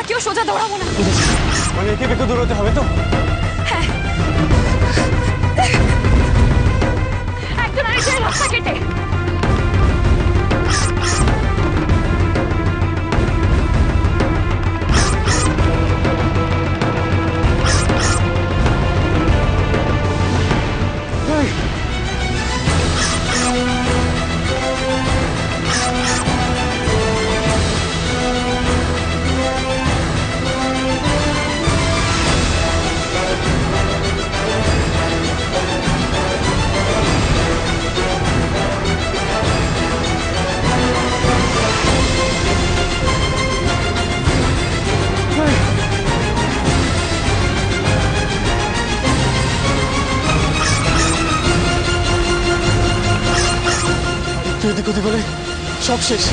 কেউ সোজা দৌড়াবো না। মানে একে একটু দৌড়াতে হবে তো? হ্যাঁ, একজন আরেকজনের রাস্তা কেটে। এদিক ওদিক হলে সব শেষ।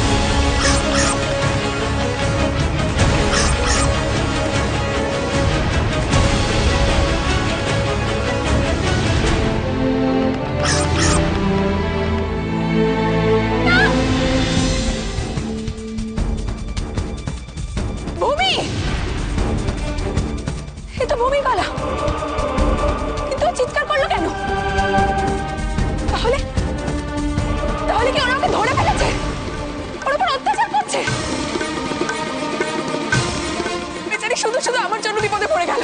ভূমি, এ তো ভূমি বালা, কিন্তু চিৎকার করলো কেন? তাহলে তাহলে কি ওরা ওকে ধরে ফেলেছে? ওর উপর অত্যাচার করছে? বেচারি শুধু শুধু আমার জন্য বিপদে পড়ে গেল।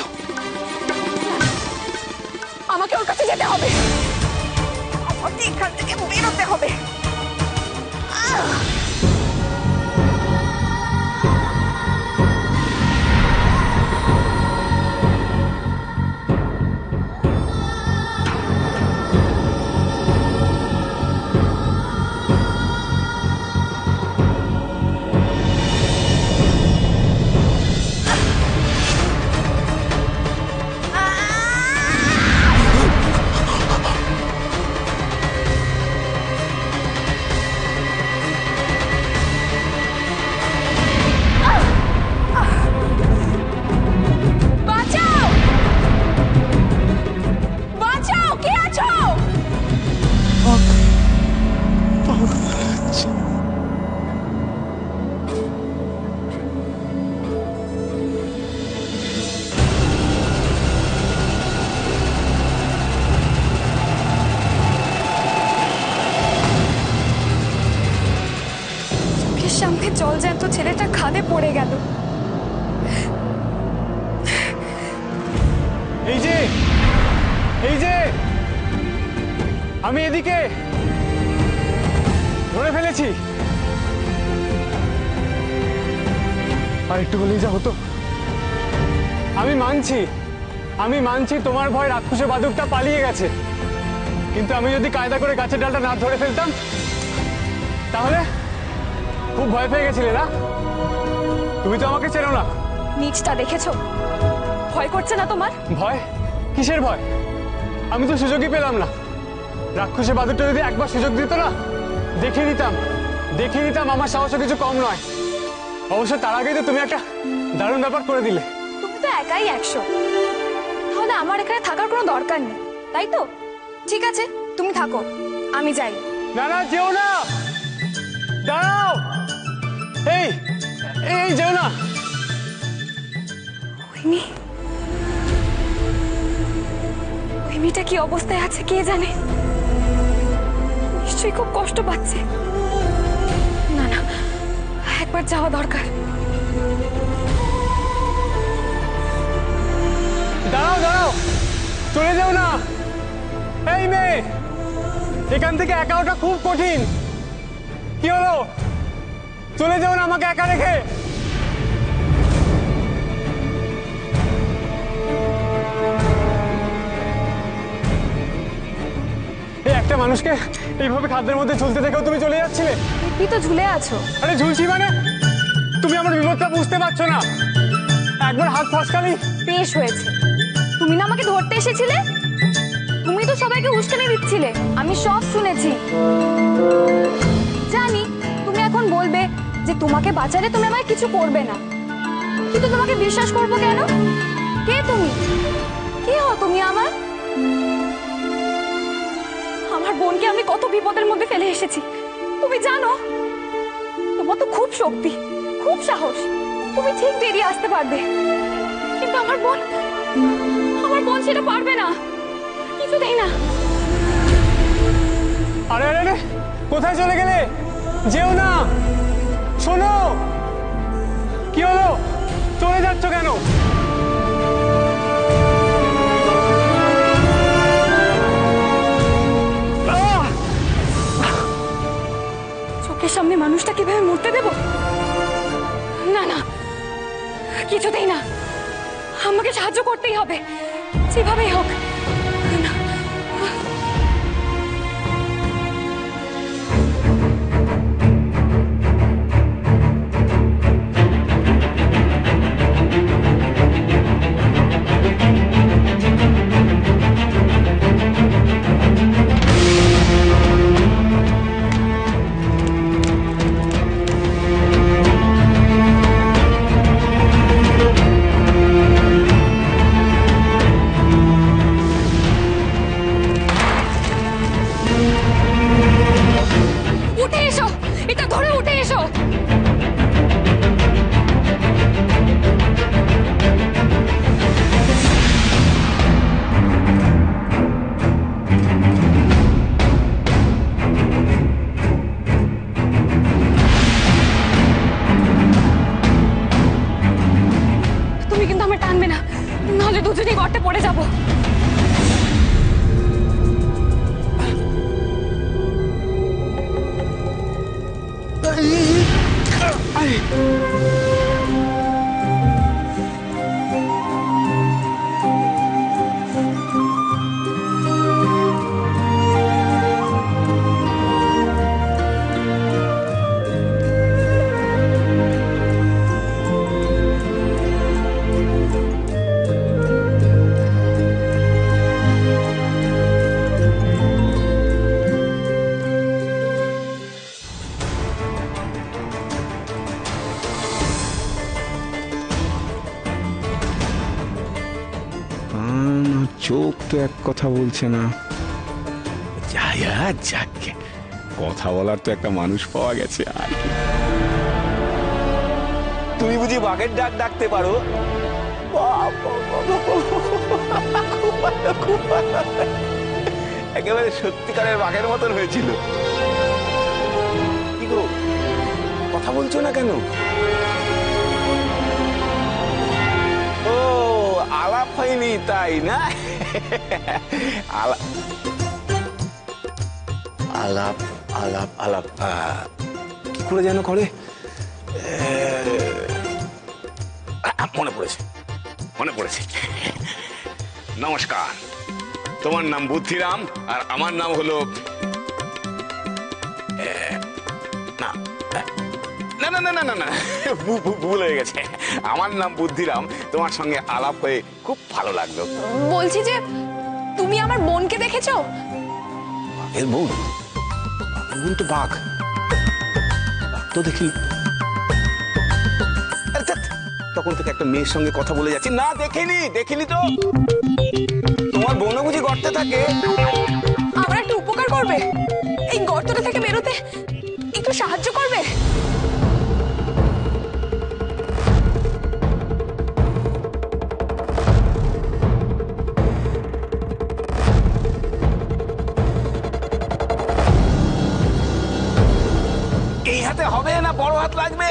আমাকে ওর কাছে যেতে হবে, আমাকে এখান থেকে বেরোতে হবে। সামনে জল জ্যান্ত ছেলেটা খাদে পড়ে গেল। এই যে আমি এদিকে ধরে ফেলেছি। আর একটু বলেই যা হতো। আমি মানছি তোমার ভয় রাক্ষসে বাদুকটা পালিয়ে গেছে, কিন্তু আমি যদি কায়দা করে গাছের ডালটা না ধরে ফেলতাম তাহলে? খুব ভয় পেয়ে গেছিলে না? তুমি তো আমাকে চেনো না। নিচটা দেখেছো? ভয় করছে না তোমার? ভয়? কিসের ভয়? আমি তো সুযোগই পেলাম না। রাক্ষসে বাদুরটা যদি একবার সুযোগ দিত না, দেখিয়ে দিতাম আমার সাহসও কিছু কম নয়। অবশ্য তার আগেই তো তুমি একটা দারুণ ব্যাপার করে দিলে। তুমি তো একাই 100, তাহলে আমার এখানে থাকার কোনো দরকার নেই, তাই তো? ঠিক আছে, তুমি থাকো, আমি যাই। না না, যেও না, দাঁড়াও। এই যেও না। ওই মেয়েটা কি অবস্থায় আছে কে জানে, নিশ্চয়ই খুব কষ্ট পাচ্ছে। না না, একবার যাওয়া দরকার। দাঁড়াও, চলে যাও না। এই মেয়ে, এখান থেকে একা ওঠা খুব কঠিন। কি হলো? চলে যাও না আমাকে একা রেখে। একটা মানুষকে এইভাবে খাদ্যের মধ্যে ঝুলতে দেখেও তুমি চলে যাচ্ছিলে? তুমি তো ঝুলে আছো। আরে ঝুলছি মানে? তুমি আমার বিপদটা বুঝতে পারছো না? একবার হাত ফসকালি। বেশ হয়েছে, তুমি না আমাকে ধরতে এসেছিলে? তুমি তো সবাইকে উস্কানি দিচ্ছিলে, আমি সব শুনেছি। জানি তুমি এখন বলবে যে তোমাকে বাঁচালে তুমি আমায় কিছু করবে না, কিন্তু তোমাকে বিশ্বাস করবো কেন? কে তুমি? কে হও তুমি আমার? আমার বোনকে আমি কত বিপদের মধ্যে ফেলে এসেছি তুমি জানো? তোমার তো খুব শক্তি, খুব সাহস, তুমি ঠিক বেরিয়ে আসতে পারবে, কিন্তু আমার বোন সেটা পারবে না, কিছুতেই না। আরে আরে আরে, কোথায় চলে গেলে? যেও না, শোনো। কি হলো, চলে যাচ্ছ কেন? চোখের সামনে মানুষটা কিভাবে মরতে দেব? না না, কিছুতেই না, আমাকে সাহায্য করতেই হবে, যেভাবেই হোক। না, উঠে এসো, এটা ধরে উঠে এসো। তুমি কিন্তু আমার টানবে না, নাহলে দুজনেই গর্তে পড়ে যাবো। চোখ তো এক কথা বলছে না। যাই আর যাকে, কথা বলার তো একটা মানুষ পাওয়া গেছে। আর কি, তুমি বুঝি বাঘের ডাক ডাকতে পারো? খুব ভালো। একেবারে সত্যিকারের বাঘের মতন হয়েছিল। কি গো, কথা বলছো না কেন? ও, আলাপ হয়নি তাই না? আলাপ আলাপ আলাপ আলাপ কি করে যেন করে, মনে পড়েছে। নমস্কার, তোমার নাম বুদ্ধিরাম আর আমার নাম হলো না না না না না না, ভুল হয়ে গেছে। আমার নাম বুদ্ধিরাম, তোমার সঙ্গে আলাপ হয়ে খুব ভালো লাগলো। বলছি যে তুমি আমার বোনকে দেখেছো? বাঘের বোন? বাঘের বোন তো বাঘ তো দেখি। তখন থেকে একটা মেয়ের সঙ্গে কথা বলে যাচ্ছি। না, দেখিনি তো। তোমার বোনও বুঝি গর্তে থাকে? আমার একটু উপকার করবে, এই গর্তটা থেকে বেরোতে একটু সাহায্য করবে? এই হাতে হবে না, বড় হাত লাগবে।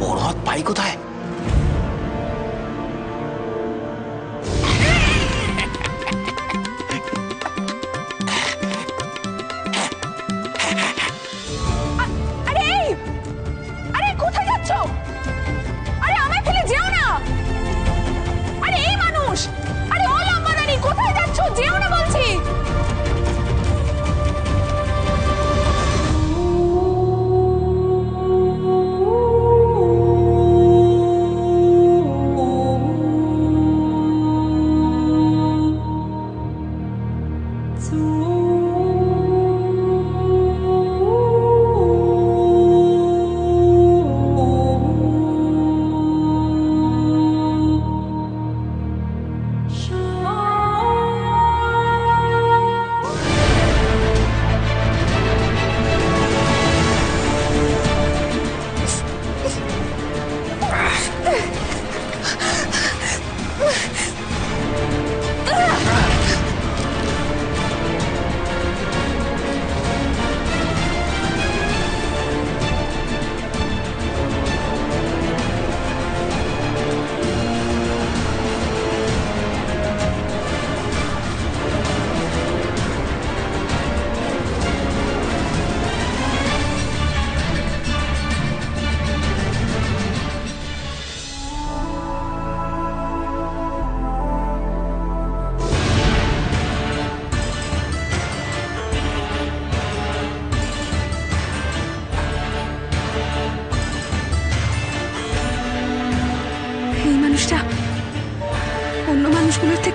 বড় হাত পাই কোথায়? আরে কোথায় যাচ্ছ? আরে আমায় ফেলে যেও না। আরে এই মানুষ, আরে ও লম্বাদানি, কোথায় যাচ্ছ? যেও না বলছি।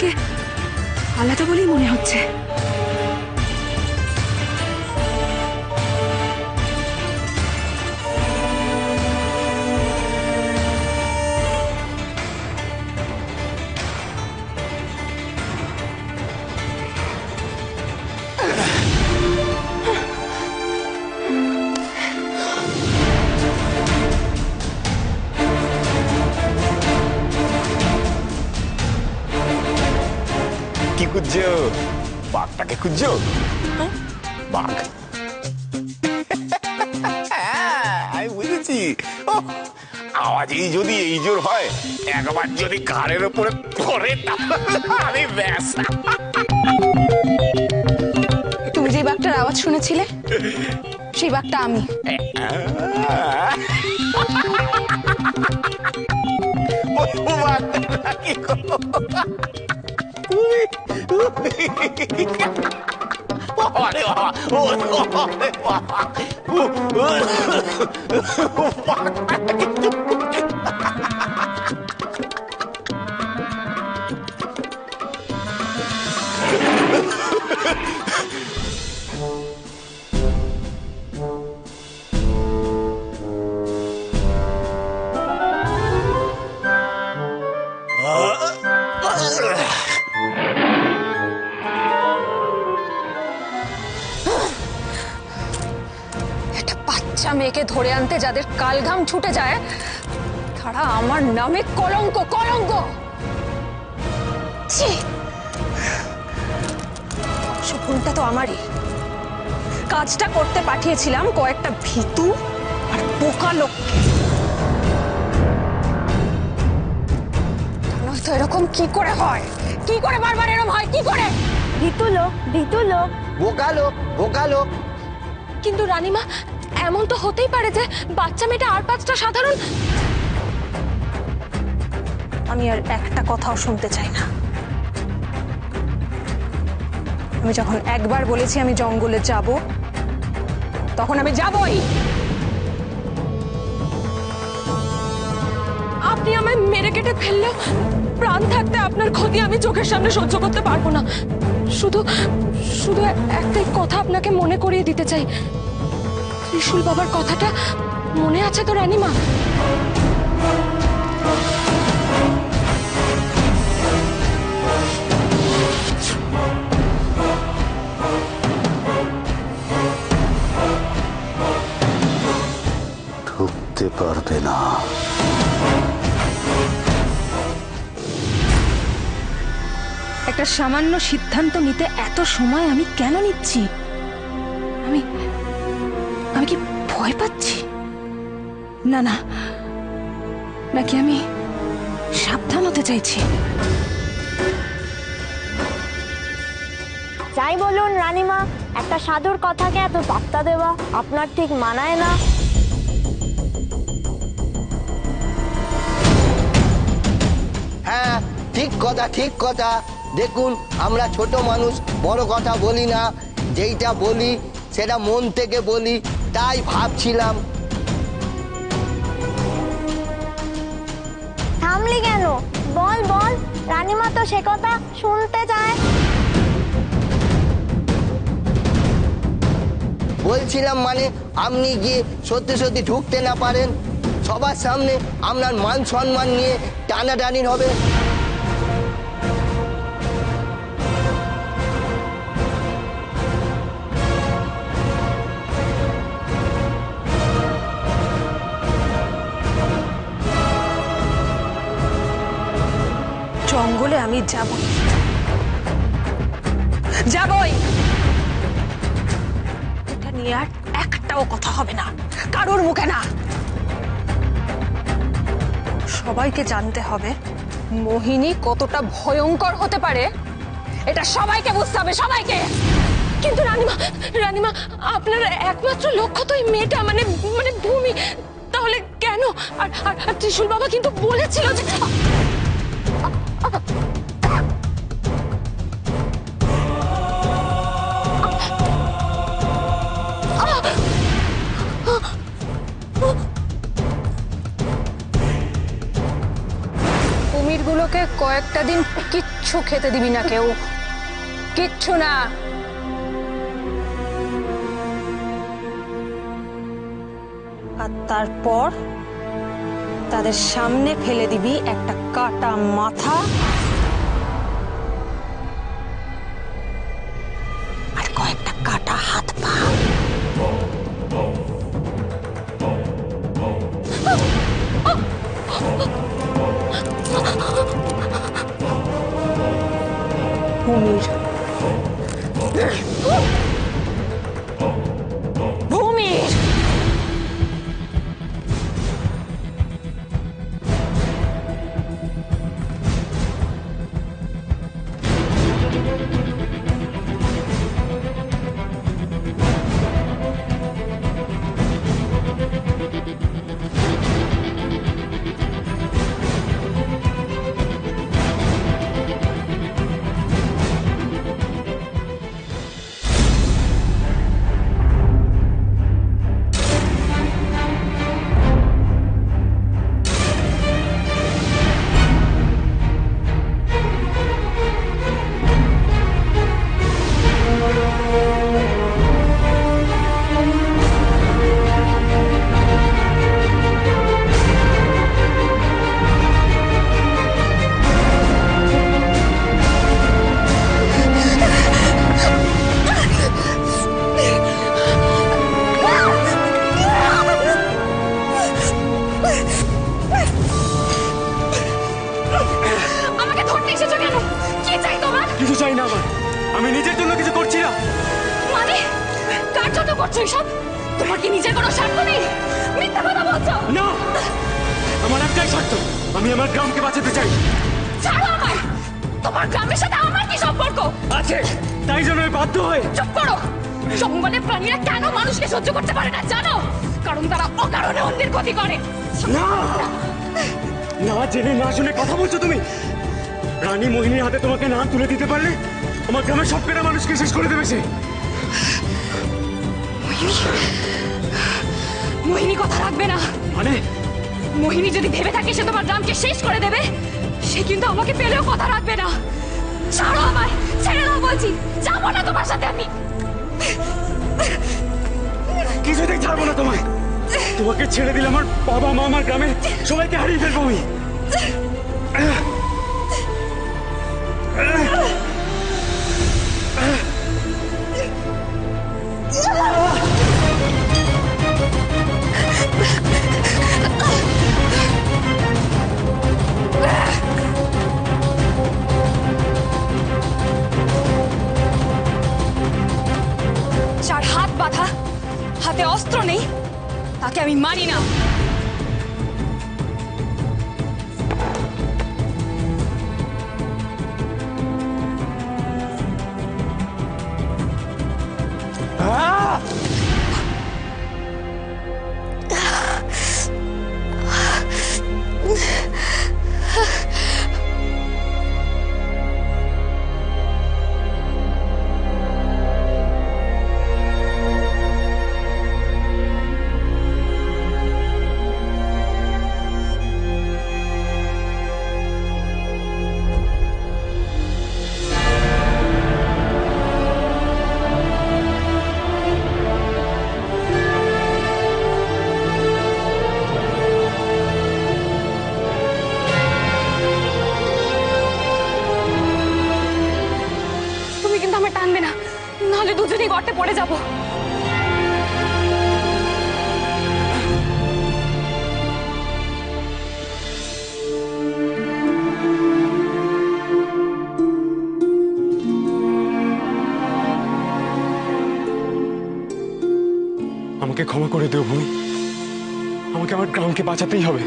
থেকে আলাদা বলেই মনে হচ্ছে। কি খুঁজছো? বাঘটাকে খুঁজছো? বাঘ? আমি বুঝেছি। ওহ, আওয়াজেই যদি এই জোর হয়, একবার যদি ঘাড়ের উপরে পড়ে আমি ব্যাস। তুমি যে বাঘটার আওয়াজ শুনেছিলে সেই বাঘটা আমি। ও বাঘটা কি গো? আরে বাবা, ও আরে বাবা, একটা বাচ্চা মেয়েকে ধরে আনতে যাদের কালঘাম ছুটে যায় তারা আমার নামে কলঙ্ক, কলঙ্ক। ছি! ভুলটা তো আমারই। কাজটা করতে পাঠিয়েছিলাম কয়েকটা ভীতু আর বোকা লোককে। নয়তো এরকম কি করে হয়? কি করে বারবার এরকম হয়? কি করে? ভীতু লোক, বোকা লোক। কিন্তু রানীমা, এমন তো হতেই পারে যে বাচ্চা মেয়েটা আর পাঁচটা সাধারণ। আমি আর একটা কথাও শুনতে চাই না। আমি যখন একবার বলেছি আমি জঙ্গলে যাব, তখন আমি যাবই। আপনি আমায় মেরে কেটে ফেললেও প্রাণ থাকতে আপনার ক্ষতি আমি চোখের সামনে সহ্য করতে পারবো না। শুধু শুধু একটাই কথা আপনাকে মনে করিয়ে দিতে চাই। ত্রিশূল বাবার কথাটা মনে আছে তো রানীমা? ঢুকতে পারবে না। একটা সামান্য সিদ্ধান্ত নিতে এত সময় আমি কেন নিচ্ছি? আমি আমি কি ভয় পাচ্ছি? না না, নাকি আমি সাবধান হতে চাইছি? যাই বলুন রানীমা, একটা সাধুর কথাকে এত পাত্তা দেওয়া আপনার ঠিক মানায় না। হ্যাঁ, ঠিক কথা। দেখুন, আমরা ছোট মানুষ, বড় কথা বলি না। যেইটা বলি সেটা মন থেকে বলি, তাই ভাবছিলাম। থামলি কেন? বল বল, রানীমা তো সে কথা শুনতে চায়। বলছিলাম মানে আপনি গিয়ে সত্যি সত্যি ঢুকতে না পারেন, সবার সামনে আপনার মান সম্মান নিয়ে টানাটানি হবে। জঙ্গলে আমি যাবই। এটা নিয়ে আর একটাও কথা হবে না, কারোর মুখে না। সবাইকে জানতে হবে মোহিনী কতটা ভয়ঙ্কর হতে পারে। এটা সবাইকে বুঝতে হবে, সবাইকে। কিন্তু রানীমা, রানীমা, আপনার একমাত্র লক্ষ্য তো এই মেয়েটা, মানে মানে ভূমি। তাহলে কেন? আর আর ত্রিশূল বাবা কিন্তু বলেছিল যে কুমিরগুলো তোকে কয়েকটা দিন কিচ্ছু খেতে দিবি না কেউ, কিচ্ছু না। আর তারপর তাদের সামনে ফেলে দিবি একটা কাটা মাথা আর কয়েকটা কাটা হাত পা। ভূমির ভূমির আমাকে ধরতে এসেছো কেন? কি চাই তোমার? কিছু চাই না আমার, আমি নিজের জন্য কিছু করছি না। মানে কার জন্য করছো এসব? তোমার কি নিজের কোনো স্বার্থ নেই? মিথ্যা কথা বলছো। না, আমার একটাই স্বার্থ, আমি আমার গ্রামকে বাঁচাতে চাই। ছাড়ো আমায়। তোমার গ্রামের সাথে আমার কি সম্পর্ক? আছে, তাই জন্য আমি বাধ্য হয়ে। চুপ করো। জঙ্গলের প্রাণীরা কেন মানুষকে সহ্য করতে পারে না জানো? কারণ তারা অকারণে অন্যের ক্ষতি করে। না, না জেনে না শুনে কথা বলছো তুমি। রানী মোহিনীর হাতে তোমাকে না তুলে দিতে পারলে আমার গ্রামের সব কটা মানুষকে শেষ করে দেবে সে। মোহিনী কথা রাখবে না। মানে মোহিনী যদি ভেবে থাকে সে তোমার গ্রামকে শেষ করে দেবে, সে কিন্তু আমাকে পেলেও কথা রাখবে না। ছাড়ো আমায়, ছেড়ে দাও বলছি। যাবো না তোমার সাথে আমি। কিছুতেই ছাড়বো না তোমায়। তোমাকে ছেড়ে দিলে আমার বাবা মা আমার গ্রামে সবাইকে হারিয়ে ফেলবো আমি। যার হাত বাঁধা, হাতে অস্ত্র নেই, তাকে আমি মানি না। টানবে না, নাহলে দুজনেই গর্তে পড়ে যাব। আমাকে ক্ষমা করে দিও ভূমি, আমাকে আমার গ্রামকে বাঁচাতেই হবে।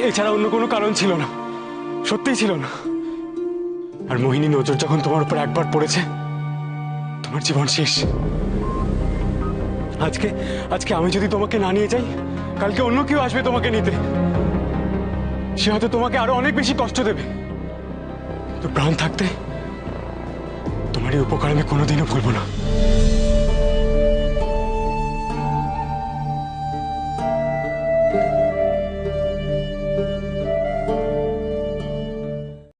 এছাড়া অন্য কোনো কারণ ছিল না, সত্যিই ছিল না। আর মোহিনী নজর যখন তোমার উপর একবার পড়েছে, তোমার জীবন শেষ। আজকে আজকে আমি যদি তোমাকে না নিয়ে যাই, কালকে অন্য কেউ আসবে তোমাকে নিতে। সে হয়তো তোমাকে আরো অনেক বেশি কষ্ট দেবে। তো প্রাণ থাকতে তোমার এই উপকার আমি কোনোদিনও ভুলবো না।